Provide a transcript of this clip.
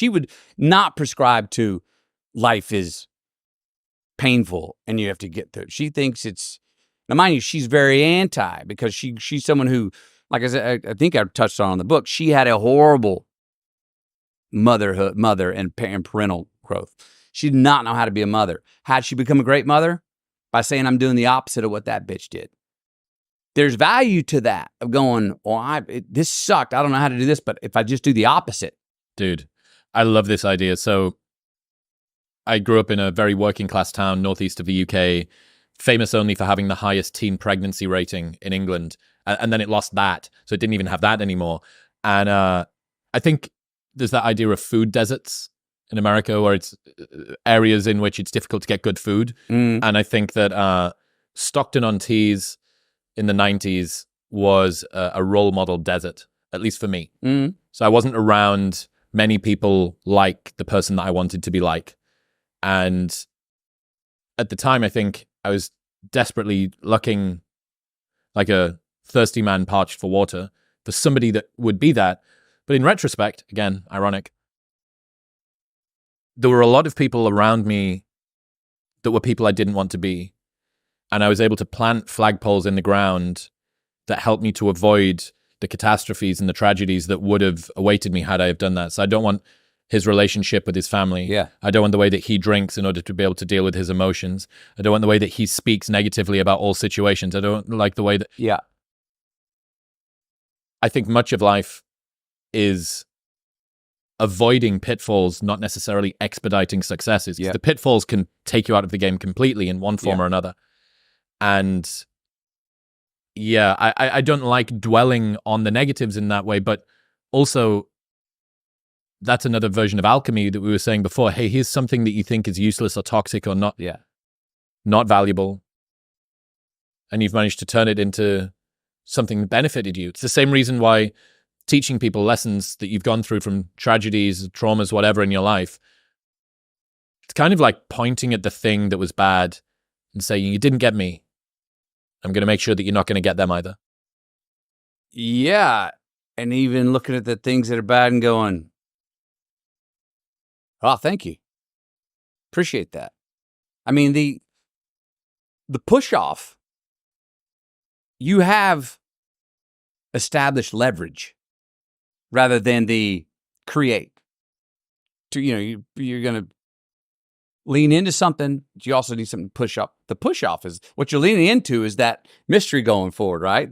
She would not prescribe to life is painful and you have to get through it. She thinks it's, now mind you, she's very anti, because she's someone who, like I said, I think I touched on in the book, she had a horrible mother and parental growth. She did not know how to be a mother. How'd she become a great mother? By saying, I'm doing the opposite of what that bitch did. There's value to that, of going, well, this sucked. I don't know how to do this, but if I just do the opposite. Dude, I love this idea. So I grew up in a very working class town, northeast of the UK, famous only for having the highest teen pregnancy rating in England. And then it lost that. So it didn't even have that anymore. And I think there's that idea of food deserts in America, where it's areas in which it's difficult to get good food. And I think that Stockton-on-Tees in the 90s was a role model desert, at least for me. So I wasn't around many people like the person that I wanted to be like. And at the time, I think I was desperately looking like a thirsty man parched for water for somebody that would be that. But in retrospect, again, ironic, there were a lot of people around me that were people I didn't want to be. And I was able to plant flagpoles in the ground that helped me to avoid the catastrophes and the tragedies that would have awaited me had I have done that. So I don't want his relationship with his family. Yeah. I don't want the way that he drinks in order to be able to deal with his emotions. I don't want the way that he speaks negatively about all situations. I don't like the way that... Yeah. I think much of life is avoiding pitfalls, not necessarily expediting successes. Yeah. The pitfalls can take you out of the game completely in one form or another. And yeah, I don't like dwelling on the negatives in that way, but also that's another version of alchemy that we were saying before. Hey, here's something that you think is useless or toxic or not, not valuable, and you've managed to turn it into something that benefited you. It's the same reason why teaching people lessons that you've gone through from tragedies, traumas, whatever in your life, it's kind of like pointing at the thing that was bad and saying, you didn't get me. I'm going to make sure that you're not going to get them either. Yeah. And even looking at the things that are bad and going, oh, thank you. Appreciate that. I mean, the push-off, you have established leverage rather than the create. You're going to lean into something, but you also need something to push up. The push-off is what you're leaning into, is that mystery going forward, right?